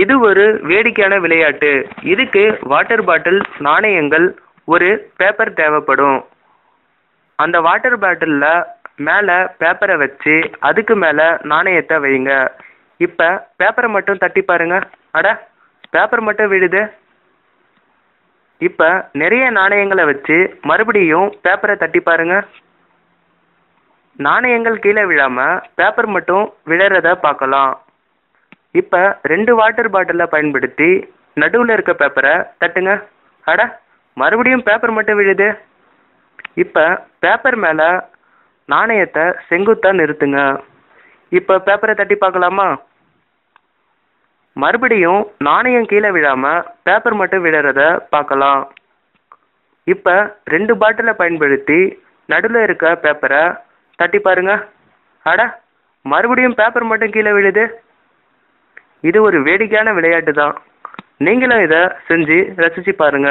இது ஒரு வேடிக்கையான விளையாட்டு. இதுக்கு வாட்டர் பாட்டில், நாணயங்கள், ஒரு பேப்பர் தேவைப்படும். அந்த வாட்டர் பாட்டிலில் மேலே பேப்பரை வச்சு அதுக்கு மேலே நாணயத்தை வைங்க. இப்போ பேப்பரை மட்டும் தட்டி பாருங்க. அட, பேப்பர் மட்டும் விழுது. இப்போ நிறைய நாணயங்களை வச்சு மறுபடியும் பேப்பரை தட்டி பாருங்க. நாணயங்கள் கீழே விழாமல் பேப்பர் மட்டும் விழறத பார்க்கலாம். இப்போ 2 வாட்டர் பாட்டிலை பயன்படுத்தி நடுவில் இருக்க பேப்பரை தட்டுங்க. அட, மறுபடியும் பேப்பர் மட்டும் விழுது. இப்போ பேப்பர் மேலே நாணயத்தை செங்குத்தாக நிறுத்துங்க. இப்போ பேப்பரை தட்டி பார்க்கலாமா? மறுபடியும் நாணயம் கீழே விழாமல் பேப்பர் மட்டும் விழுறத பார்க்கலாம். இப்போ 2 பாட்டிலை பயன்படுத்தி நடுவில் இருக்க பேப்பரை தட்டி பாருங்க. அட, மறுபடியும் பேப்பர் மட்டும் கீழே விழுது. இது ஒரு வேடிக்கையான விளையாட்டு தான். நீங்களும் இதை செஞ்சு ரசிச்சு பாருங்க.